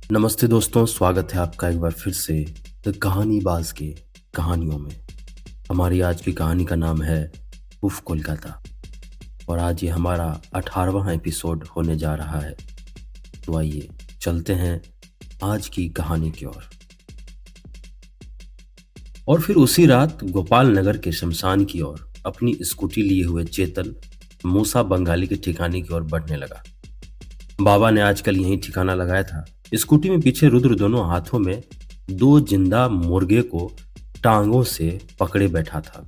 नमस्ते दोस्तों, स्वागत है आपका एक बार फिर से द कहानीबाज के कहानियों में। हमारी आज की कहानी का नाम है उफ कोलकाता और आज ये हमारा 18वां एपिसोड होने जा रहा है। तो आइए चलते हैं आज की कहानी की ओर। और फिर उसी रात गोपाल नगर के शमशान की ओर अपनी स्कूटी लिए हुए चेतन मूसा बंगाली के ठिकाने की ओर बढ़ने लगा। बाबा ने आजकल यही ठिकाना लगाया था। स्कूटी में पीछे रुद्र दोनों हाथों में 2 जिंदा मुर्गे को टांगों से पकड़े बैठा था,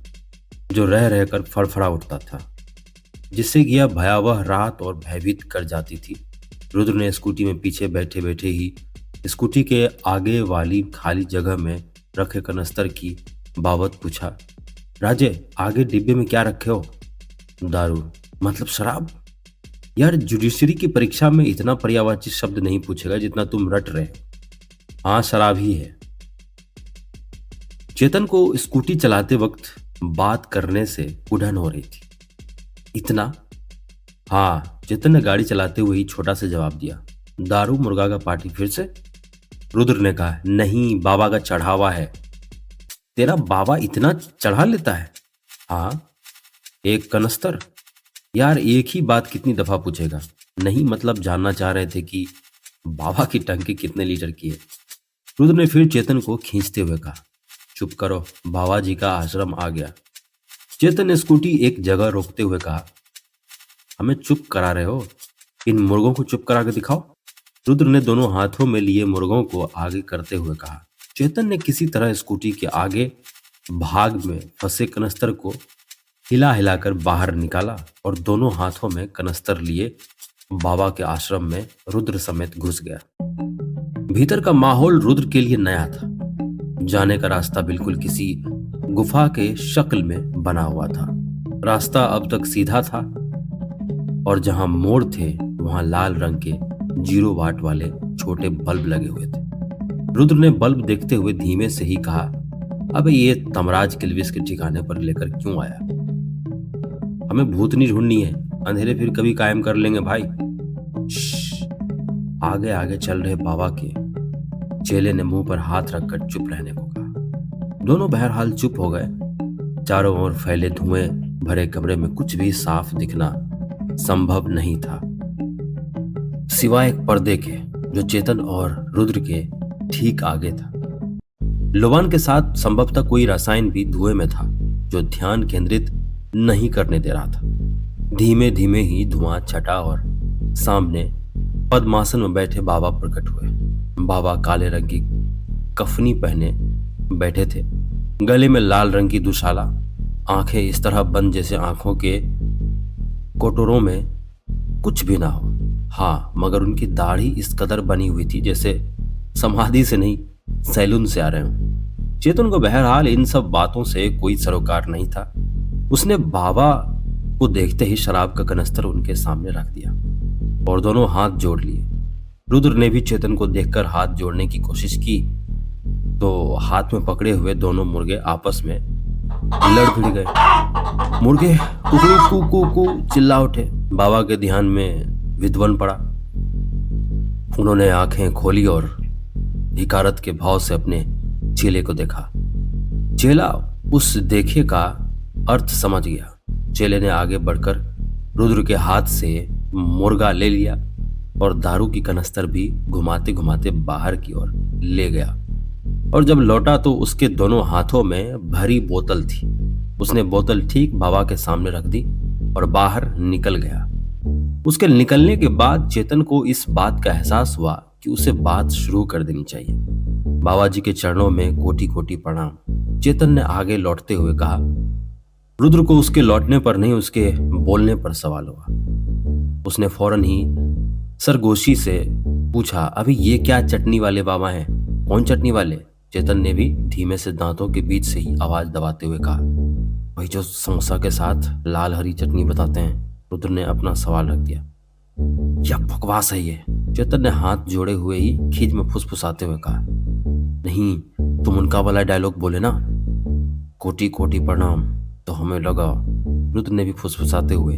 जो रह रहकर फड़फड़ा उठता था, जिससे कि यह भयावह रात और भयभीत कर जाती थी। रुद्र ने स्कूटी में पीछे बैठे बैठे ही स्कूटी के आगे वाली खाली जगह में रखे कनस्तर की बाबत पूछा, राजे आगे डिब्बे में क्या रखे हो? दारू, मतलब शराब? यार, जुडिशरी की परीक्षा में इतना पर्यायवाची शब्द नहीं पूछेगा जितना तुम रट रहे हो। हाँ, शराब ही है। चेतन को स्कूटी चलाते वक्त बात करने से उड़न हो रही थी। इतना? हाँ, चेतन ने गाड़ी चलाते हुए ही छोटा से जवाब दिया। दारू मुर्गा का पार्टी फिर से? रुद्र ने कहा, नहीं, बाबा का चढ़ावा है। तेरा बाबा इतना चढ़ा लेता है? हाँ, एक कनस्तर। यार, एक ही बात कितनी दफा पूछेगा? नहीं, मतलब जानना चाह रहे थे कि बाबा की टंकी कितने लीटर की है। रुद्र ने फिर चेतन को खींचते हुए कहा, चुप करो, बाबा जी का आश्रम आ गया। चेतन ने स्कूटी एक जगह रोकते हुए कहा, हमें चुप करा रहे हो? इन मुर्गों को चुप करा के दिखाओ। रुद्र ने दोनों हाथों में लिए मुर्गों को आगे करते हुए कहा। चेतन ने किसी तरह स्कूटी के आगे भाग में फंसे कनस्तर को हिला हिलाकर बाहर निकाला और दोनों हाथों में कनस्तर लिए बाबा के आश्रम में रुद्र समेत घुस गया। भीतर का माहौल रुद्र के लिए नया था। जाने का रास्ता बिल्कुल किसी गुफा के शक्ल में बना हुआ था। रास्ता अब तक सीधा था और जहां मोड़ थे वहां लाल रंग के 0 वाट वाले छोटे बल्ब लगे हुए थे। रुद्र ने बल्ब देखते हुए धीमे से ही कहा, अबे ये तमराज किल्विस के ठिकाने पर लेकर क्यों आया? हमें भूतनी ढूंढनी है, अंधेरे फिर कभी कायम कर लेंगे भाई। आगे आगे चल रहे बाबा के चेले ने मुंह पर हाथ रखकर चुप रहने को कहा। दोनों बहरहाल चुप हो गए। चारों ओर फैले धुएं भरे कमरे में कुछ भी साफ दिखना संभव नहीं था, सिवाय एक पर्दे के जो चेतन और रुद्र के ठीक आगे था। लोबान के साथ संभवतः कोई रसायन भी धुएं में था जो ध्यान केंद्रित नहीं करने दे रहा था। धीमे धीमे ही धुआं छटा और सामने पद्मासन में बैठे बाबा प्रकट हुए। बाबा काले रंग की कफनी पहने बैठे थे, गले में लाल रंग की दुशाला, आंखें इस तरह बंद जैसे आंखों के कोटरों में कुछ भी ना हो। हाँ, मगर उनकी दाढ़ी इस कदर बनी हुई थी जैसे समाधि से नहीं, सैलून से आ रहे हों। चेतन को बहरहाल इन सब बातों से कोई सरोकार नहीं था। उसने बाबा को देखते ही शराब का कनस्तर उनके सामने रख दिया और दोनों हाथ जोड़ लिए। रुद्र ने भी चेतन को देखकर हाथ जोड़ने की कोशिश की तो हाथ में पकड़े हुए दोनों मुर्गे आपस में लड़ भिड़ गए। मुर्गे कुकड़ू कू कू कू चिल्ला उठे। बाबा के ध्यान में विध्वन पड़ा। उन्होंने आंखें खोली और धिकारत के भाव से अपने चेले को देखा। चेला उस देखे का अर्थ समझ गया। चेले ने आगे बढ़कर रुद्र के हाथ से मुर्गा ले लिया और दारू की कनस्तर भी घुमाते घुमाते बाहर की ओर ले गया और जब लौटा तो उसके दोनों हाथों में भरी बोतल थी। उसने बोतल ठीक बाबा के सामने रख दी और बाहर निकल गया। उसके निकलने के बाद चेतन को इस बात का एहसास हुआ कि उसे बात शुरू कर देनी चाहिए। बाबा जी के चरणों में कोटि कोटि प्रणाम। चेतन ने आगे लौटते हुए कहा। रुद्र को उसके लौटने पर नहीं, उसके बोलने पर सवाल हुआ। उसने फौरन ही सरगोशी से पूछा, अभी ये क्या चटनी वाले बाबा हैं? कौन चटनी वाले? चेतन ने भी धीमे से दांतों के बीच से ही आवाज दबाते हुए कहा, वही जो समोसा के साथ लाल हरी चटनी बताते हैं। रुद्र ने अपना सवाल रख दिया। क्या बकवास है ये? चेतन ने हाथ जोड़े हुए ही खींच में फुसफुसाते हुए कहा, नहीं, तुम उनका वाला डायलॉग बोले ना, कोटि कोटि प्रणाम, तो हमें लगा। रुद्र ने भी फुसफुसाते हुए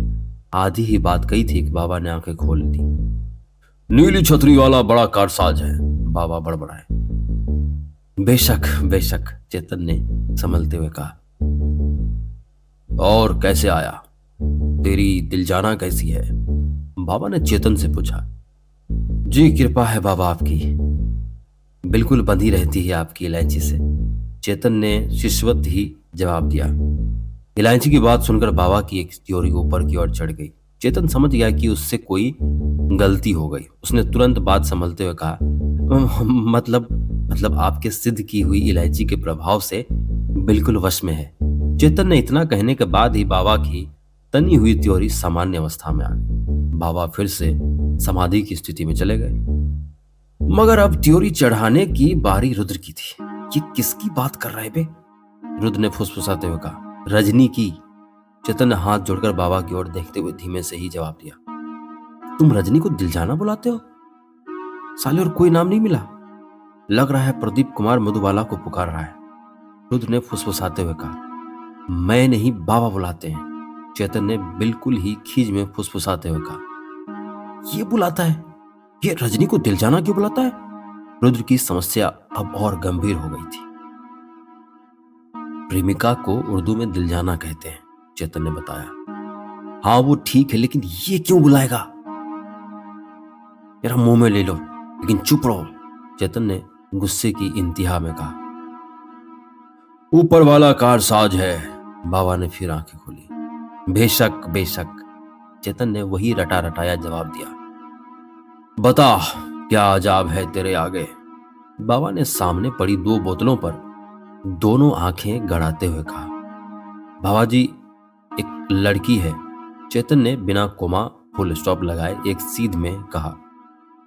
आधी ही बात कही थी कि बाबा ने आंखें खोल दी। नीली छतरी वाला बड़ा कारसाज है, बाबा बड़बड़ाए। बेशक बेशक, चेतन ने संभलते हुए कहा। और कैसे आया? तेरी दिलजाना कैसी है? बाबा ने चेतन से पूछा। जी कृपा है बाबा आपकी, बिल्कुल बंधी रहती है आपकी इलायची से, चेतन ने शिशवत ही जवाब दिया। इलायची की बात सुनकर बाबा की एक त्योरी ऊपर की ओर चढ़ गई। चेतन समझ गया कि उससे कोई गलती हो गई। उसने तुरंत बात संभलते हुए कहा, मतलब आपके सिद्ध की हुई इलायची के प्रभाव से बिल्कुल वश में है। चेतन ने इतना कहने के बाद ही बाबा की तनी हुई त्योरी सामान्य अवस्था में आ गई। बाबा फिर से समाधि की स्थिति में चले गए। मगर अब त्योरी चढ़ाने की बारी रुद्र की थी। ये किसकी बात कर रहे बे? रुद्र ने फुसफुसाते हुए कहा। रजनी की। चेतन ने हाथ जोड़कर बाबा की ओर देखते हुए धीमे से ही जवाब दिया। तुम रजनी को दिलजाना बुलाते हो? साले और कोई नाम नहीं मिला? लग रहा है प्रदीप कुमार मधुबाला को पुकार रहा है, रुद्र ने फुसफुसाते हुए कहा। मैं नहीं, बाबा बुलाते हैं, चेतन ने बिल्कुल ही खीज में फुसफुसाते हुए कहा। ये बुलाता है? ये रजनी को दिलजाना क्यों बुलाता है? रुद्र की समस्या अब और गंभीर हो गई थी। प्रेमिका को उर्दू में दिलजाना कहते हैं, चेतन ने बताया। हाँ वो ठीक है, लेकिन ये क्यों बुलाएगा? मेरा मुंह में ले लो, लेकिन चुप रहो, चेतन ने गुस्से की इंतहा में कहा। ऊपर वाला कारसाज है, बाबा ने फिर आंखें खोली। बेशक बेशक, चेतन ने वही रटा रटाया जवाब दिया। बता क्या अजाब है तेरे आगे? बाबा ने सामने पड़ी 2 बोतलों पर दोनों आंखें गड़ाते हुए कहा। बाबा जी, एक लड़की है, चेतन ने बिना कोमा फुल स्टॉप लगाए एक सीध में कहा।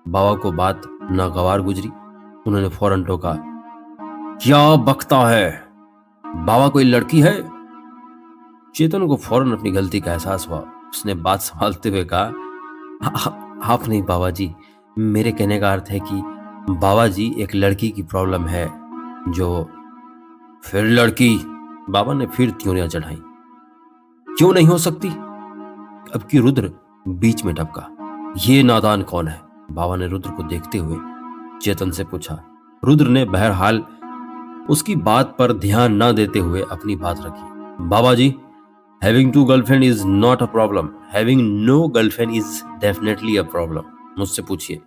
बाबा को बात नागवार गुजरी। उन्होंने फौरन टोका। क्या बकता है? बाबा कोई लड़की है? चेतन को फौरन अपनी गलती का एहसास हुआ। उसने बात संभालते हुए कहा, आप नहीं बाबा जी, मेरे कहने का अर्थ है कि बाबा जी एक लड़की की प्रॉब्लम है जो। फिर लड़की? बाबा ने फिर त्योरियां चढ़ाई। क्यों नहीं हो सकती? अब की रुद्र बीच में टपका। ये नादान कौन है? बाबा ने रुद्र को देखते हुए चेतन से पूछा। रुद्र ने बहरहाल उसकी बात पर ध्यान न देते हुए अपनी बात रखी। Baba ji, having 2 girlfriend is not a problem, having no girlfriend is definitely a problem. मुझसे पूछिए,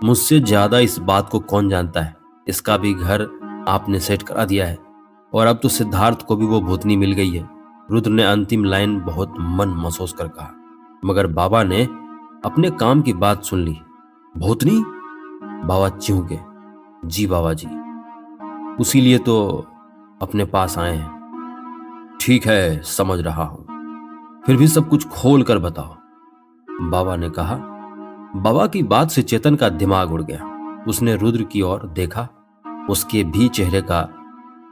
मुझसे ज्यादा इस बात को कौन जानता है? इसका भी घर आपने सेट करा दिया है, और अब तो सिद्धार्थ को भी वो भूतनी मिल गई है। रुद्र ने अंतिम लाइन बहुत मन महसूस कर कहा, मगर बाबा ने अपने काम की बात सुन ली। भूतनी? बाबा चिढ़। जी बाबा जी, उसी लिए तो अपने पास आए हैं। ठीक है, समझ रहा हूं, फिर भी सब कुछ खोल कर बताओ, बाबा ने कहा। बाबा की बात से चेतन का दिमाग उड़ गया। उसने रुद्र की ओर देखा। उसके भी चेहरे का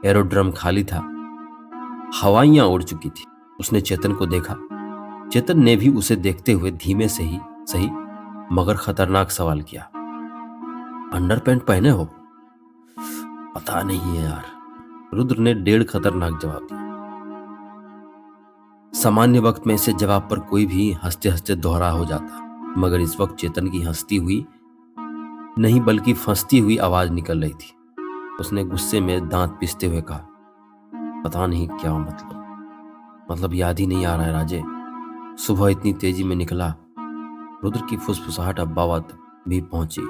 एरोड्रम खाली था, हवाइयां उड़ चुकी थी। उसने चेतन को देखा। चेतन ने भी उसे देखते हुए धीमे से ही सही मगर खतरनाक सवाल किया। अंडरपैंट पहने हो? पता नहीं है यार, रुद्र ने 1.5 खतरनाक जवाब दिया। सामान्य वक्त में इसे जवाब पर कोई भी हंसते हंसते दोहरा हो जाता, मगर इस वक्त चेतन की हंसती हुई नहीं बल्कि फंसती हुई आवाज निकल रही थी। उसने गुस्से में दांत पीसते हुए कहा, पता नहीं क्या मतलब याद ही नहीं आ रहा है राजे, सुबह इतनी तेजी में निकला। रुद्र की फुसफुसाहट अब बाबा तक भी पहुंची।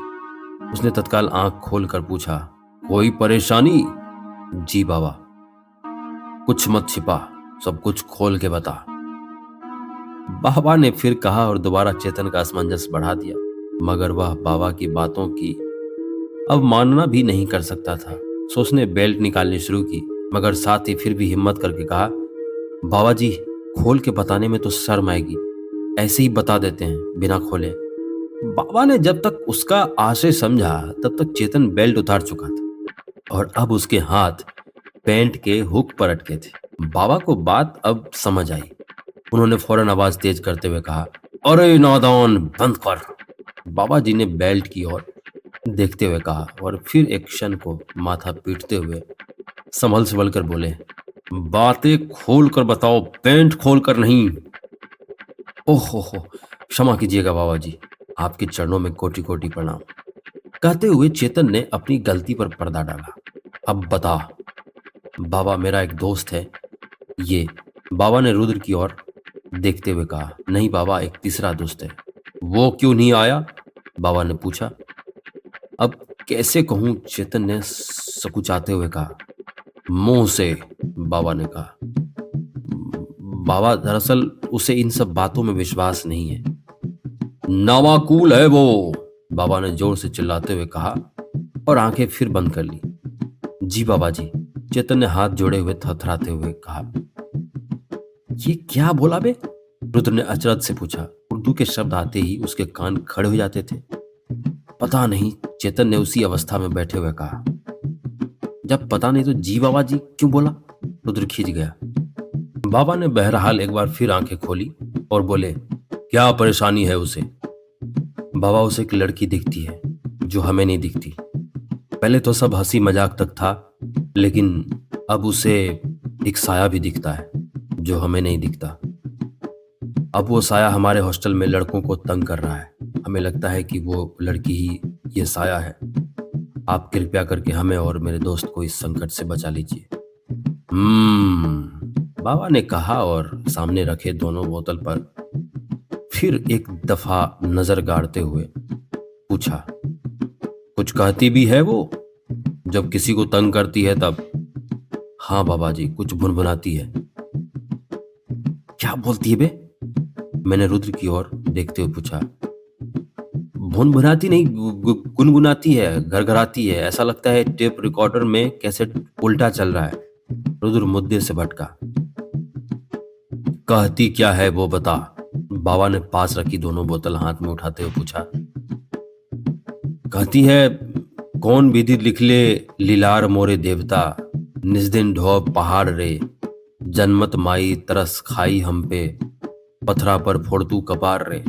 उसने तत्काल आंख खोलकर पूछा, कोई परेशानी? जी बाबा। कुछ मत छिपा, सब कुछ खोल के बता, बाबा ने फिर कहा और दोबारा चेतन का असमंजस बढ़ा दिया, मगर वह बाबा की बातों की अब मानना भी नहीं कर सकता था। सो उसने बेल्ट निकालनी शुरू की, मगर साथ ही फिर भी हिम्मत करके कहा, बाबा जी खोल के बताने में तो शर्म आएगी, ऐसे ही बता देते हैं बिना खोले। बाबा ने जब तक उसका आशय समझा तब तक चेतन बेल्ट उतार चुका था और अब उसके हाथ पैंट के हुक पर अटके थे। बाबा को बात अब समझ आई। उन्होंने फौरन आवाज तेज करते हुए कहा, अरे नादान, बंद कर। बाबा जी ने बेल्ट की ओर देखते हुए कहा और फिर एक क्षण को माथा पीटते हुए संभल कर बोले, बातें खोल कर बताओ, पैंट खोल कर नहीं। ओहो हो, क्षमा कीजिएगा बाबा जी, आपके चरणों में कोटि कोटि प्रणाम। कहते हुए चेतन ने अपनी गलती पर पर्दा डाला। अब बता। बाबा, मेरा एक दोस्त है ये। बाबा ने रुद्र की ओर देखते हुए कहा। नहीं बाबा, एक तीसरा दोस्त है। वो क्यों नहीं आया? बाबा ने पूछा। अब कैसे कहूं? चेतन ने सकुचाते हुए कहा। मुंह से, बाबा ने कहा। बाबा, दरअसल उसे इन सब बातों में विश्वास नहीं है। नवाकूल है वो, बाबा ने जोर से चिल्लाते हुए कहा और आंखें फिर बंद कर ली। जी बाबा जी, चेतन ने हाथ जोड़े हुए थरथराते हुए कहा। ये क्या बोला बे? रुद्र ने अचरज से पूछा। उर्दू के शब्द आते ही उसके कान खड़े हो जाते थे। पता नहीं, चेतन ने उसी अवस्था में बैठे हुए कहा। जब पता नहीं तो जी बाबा जी क्यों बोला? रुद्र खींच गया। बाबा ने बहरहाल एक बार फिर आंखें खोली और बोले, क्या परेशानी है उसे? बाबा, उसे एक लड़की दिखती है जो हमें नहीं दिखती। पहले तो सब हंसी मजाक तक था, लेकिन अब उसे एक साया भी दिखता है जो हमें नहीं दिखता। अब वो साया हमारे हॉस्टल में लड़कों को तंग कर रहा है। हमें लगता है कि वो लड़की ही ये साया है। आप कृपया करके हमें और मेरे दोस्त को इस संकट से बचा लीजिए। बाबा ने कहा और सामने रखे दोनों बोतल पर फिर एक दफा नजर गाड़ते हुए पूछा, कुछ कहती भी है वो जब किसी को तंग करती है तब? हाँ बाबा जी, कुछ भुनभुनाती है। क्या बोलती है बे? मैंने रुद्र की ओर देखते हुए पूछा। भुनभुनाती नहीं, गुनगुनाती है, घरघराती है। ऐसा लगता है टेप रिकॉर्डर में कैसेट उल्टा चल रहा है। रुद्र मुद्दे से भटका। कहती क्या है वो बता, बाबा ने पास रखी दोनों बोतल हाथ में उठाते हुए पूछा। कहती है, कौन विधि लिख ले लीलार मोरे देवता, निज दिन ढो पहाड़ रे, जन्मत माई तरस खाई हम पे, पथरा पर फोड़तू कपार रे।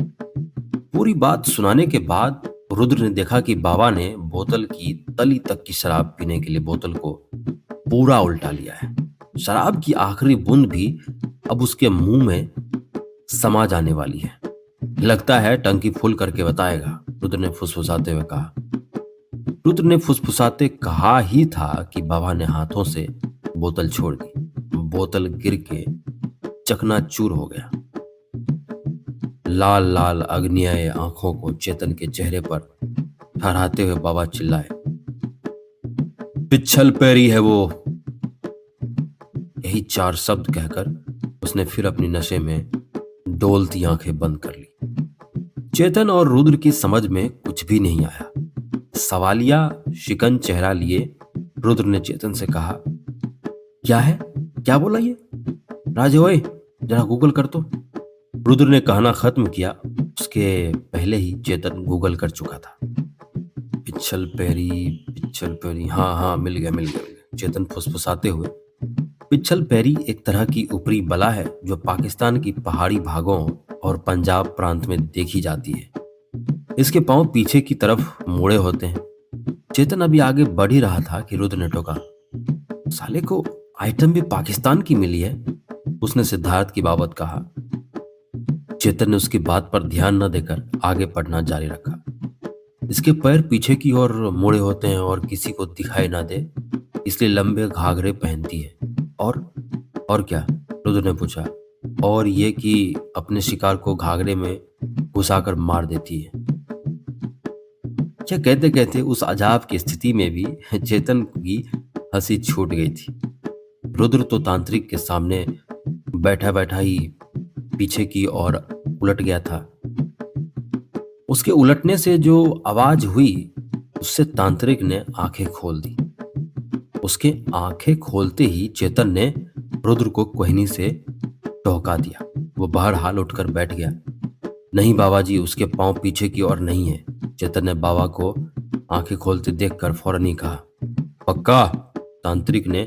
पूरी बात सुनाने के बाद रुद्र ने देखा कि बाबा ने बोतल की तली तक की शराब पीने के लिए बोतल को पूरा उल्टा लिया है। शराब की आखिरी बूंद भी अब उसके मुंह में समा जाने वाली है। लगता है टंकी फुल करके बताएगा, रुद्र ने फुसफुसाते हुए कहा। रुद्र ने फुसफुसाते कहा ही था कि बाबा ने हाथों से बोतल छोड़ दी। बोतल गिर के चकनाचूर हो गया। लाल लाल अग्नियाय आंखों को चेतन के चेहरे पर ठहराते हुए बाबा चिल्लाए, पिछल पैरी है वो। यही चार शब्द कहकर उसने फिर अपनी नशे में डोलती आंखें बंद कर ली। चेतन और रुद्र की समझ में कुछ भी नहीं आया। सवालिया शिकन चेहरा लिए रुद्र ने चेतन से कहा, क्या है? क्या बोला ये? राजे ओए, जरा गूगल कर तो। रुद्र ने कहना खत्म किया उसके पहले ही चेतन गूगल कर चुका था। पिछल पैरी, हाँ हाँ, मिल गया। चेतन फुसफुसाते हुए। पिछल पैरी एक तरह की ऊपरी बला है जो पाकिस्तान की पहाड़ी भागों और पंजाब प्रांत में देखी जाती है। इसके पांव पीछे की तरफ मुड़े होते हैं। चेतन अभी आगे बढ़ ही रहा था कि रुद्र ने टोका, साले को आइटम भी पाकिस्तान की मिली है। उसने सिद्धार्थ की बाबत कहा। चेतन ने उसकी बात पर ध्यान न देकर आगे पढ़ना जारी रखा। इसके पैर पीछे की ओर मुड़े होते हैं और किसी को दिखाई ना दे इसलिए लंबे घाघरे पहनती है। और क्या? रुद्र ने पूछा। और ये कि अपने शिकार को घाघरे में घुसाकर मार देती है। क्या कहते कहते उस अजाब की स्थिति में भी चेतन की हंसी छूट गई थी। रुद्र तो तांत्रिक के सामने बैठा बैठा ही पीछे की ओर उलट गया था। उसके उलटने से जो आवाज हुई उससे तांत्रिक ने आंखें खोल दी। उसके आंखें खोलते ही चेतन ने रुद्र को कोहनी से टोका दिया। वो बहरहाल उठकर बैठ गया। नहीं बाबा जी, उसके पांव पीछे की ओर नहीं है। चेतन ने बाबा को आंखें खोलते देखकर फौरन ही कहा। पक्का? तांत्रिक ने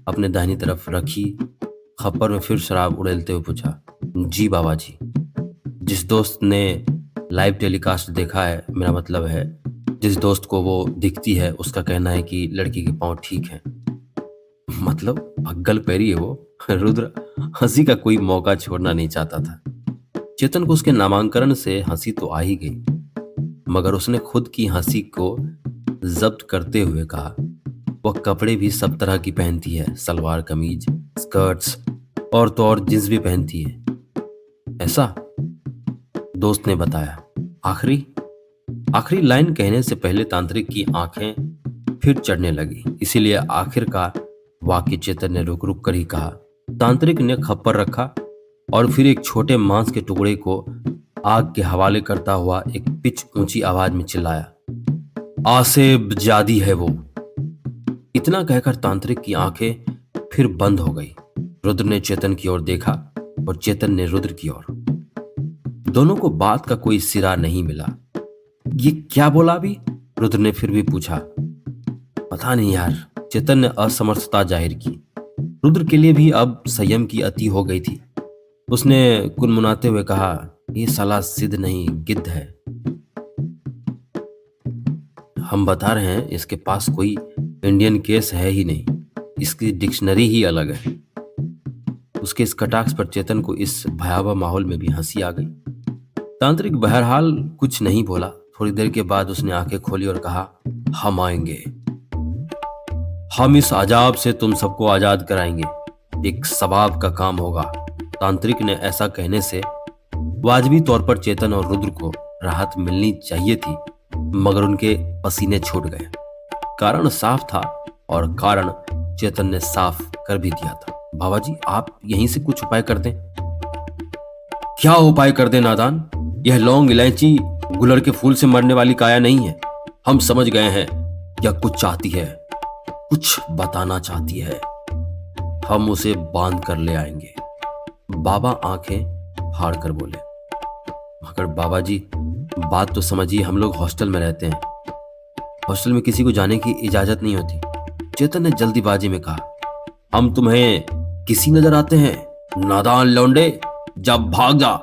अपने दाहिनी तरफ रखी खप्पर में फिर शराब उड़ेलते हुए पूछा। जी बाबा जी। जिस दोस्त ने लाइव टेलीकास्ट देखा है, मेरा मतलब है जिस दोस्त को वो दिखती है, उसका कहना है कि लड़की के पांव ठीक है। मतलब अग्गल पैरी है वो। रुद्र हंसी का कोई मौका छोड़ना नहीं चाहता था। चेतन को उसके नामांकन से हंसी तो आ ही गई, मगर उसने खुद की हंसी को जब्त करते हुए कहा, वह कपड़े भी सब तरह की पहनती है, सलवार कमीज, स्कर्ट्स और तो और जींस भी पहनती है। ऐसा? दोस्त ने बताया। आखिरी आखिरी लाइन कहने से पहले तांत्रिक की आंखें फिर चढ़ने लगी, इसीलिए आखिर का वाक्य चेतन ने रुक रुक कर ही कहा। तांत्रिक ने खप्पर रखा और फिर एक छोटे मांस के टुकड़े को आग के हवाले करता हुआ एक पिच ऊंची आवाज में चिल्लाया, आसेब जादी है वो। इतना कहकर तांत्रिक की आंखें फिर बंद हो गई। रुद्र ने चेतन की ओर देखा और चेतन ने रुद्र की ओर। दोनों को बात का कोई सिरा नहीं मिला। ये क्या बोला अभी? रुद्र ने फिर भी पूछा। पता नहीं यार, चेतन ने असमर्थता जाहिर की। रुद्र के लिए भी अब संयम की अति हो गई थी। उसने कुनमुनाते हुए कहा, ये साला सिद्ध नहीं गिद्ध है। हम बता रहे हैं, इसके पास कोई इंडियन केस है ही नहीं, इसकी डिक्शनरी ही अलग है। उसके इस कटाक्ष पर चेतन को इस भयावह माहौल में भी हंसी आ गई। तांत्रिक बहरहाल कुछ नहीं बोला। थोड़ी देर के बाद उसने आंखें खोली और कहा, हम आएंगे, हम इस अजाब से तुम सबको आजाद कराएंगे, एक सवाब का काम होगा। तांत्रिक ने ऐसा कहने से वाजबी तौर पर चेतन और रुद्र को राहत मिलनी चाहिए थी, मगर उनके पसीने छूट गए। कारण साफ था और कारण चेतन ने साफ कर भी दिया था। बाबा जी, आप यहीं से कुछ उपाय कर दें। क्या उपाय कर दें नादान? यह लौंग इलायची गुलर के फूल से मरने वाली काया नहीं है। हम समझ गए हैं यह कुछ चाहती है, कुछ बताना चाहती है। हम उसे बांध कर ले आएंगे। बाबा आंखें फाड़ कर बोले। मगर बाबा जी, बात तो समझिए, हम लोग हॉस्टल में रहते हैं। हॉस्टल में किसी को जाने की इजाजत नहीं होती। चेतन ने जल्दीबाजी में कहा, हम तुम्हें किसी नजर आते हैं? नादान लौंडे, जब भाग जा,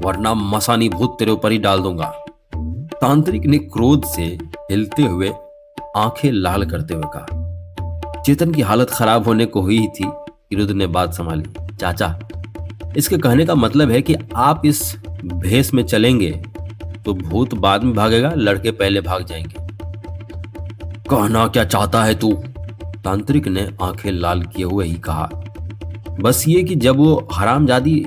वरना मसानी भूत तेरे ऊपर ही डाल दूंगा। तांत्रिक ने क्रोध से हिलते हुए आंखें लाल करते हुए कहा। चेतन की हालत खराब होने को हुई थी कि रुद्र ने बात संभाली। चाचा, इसके कहने का मतलब है कि आप इस भेष में चलेंगे तो भूत बाद में भागेगा, लड़के पहले भाग जाएंगे। कहना क्या चाहता है तू? तांत्रिक ने आंखें लाल किए हुए ही कहा, बस ये कि जब वो हरामजादी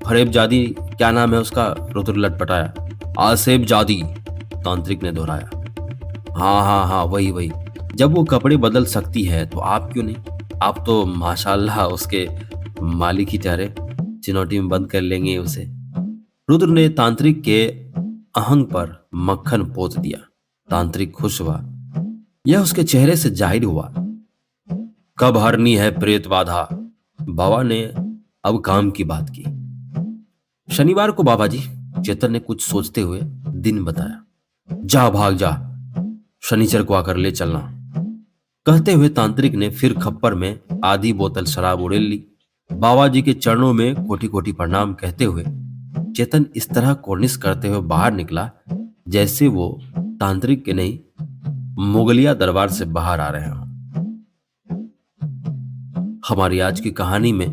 फरेबजादी, क्या नाम है उसका? रुद्र लटपटाया। आसेब जादी, तांत्रिक ने दोहराया। हाँ हाँ हाँ, वही वही। जब वो कपड़े बदल सकती है तो आप क्यों नहीं? आप तो माशाल्लाह उसके मालिक ही ठहरे, चिनौटी में बंद कर लेंगे उसे। रुद्र ने तांत्रिक के अहंग पर मक्खन पोत दिया। तांत्रिक खुश हुआ। यह उसके चेहरे से जाहिर हुआ। कब हरनी है प्रेत बाधा? बाबा ने अब काम की बात की। शनिवार को बाबा जी, चेतन ने कुछ सोचते हुए दिन बताया। जा भाग जा, शनिचर को आकर ले चलना। कहते हुए तांत्रिक ने फिर खप्पर में आधी बोतल शराब उड़ेल ली। बाबा जी के चरणों में कोटि कोटि प्रणाम कहते हुए चेतन इस तरह कोर्निश करते हुए बाहर निकला जैसे वो तांत्रिक के नहीं, मुगलिया दरबार से बाहर आ रहे हों। हमारी आज की कहानी में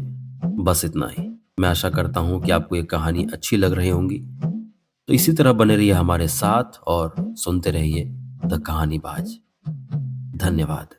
बस इतना ही। मैं आशा करता हूं कि आपको ये कहानी अच्छी लग रही होंगी। तो इसी तरह बने रहिए हमारे साथ और सुनते रहिए द कहानीबाज। धन्यवाद।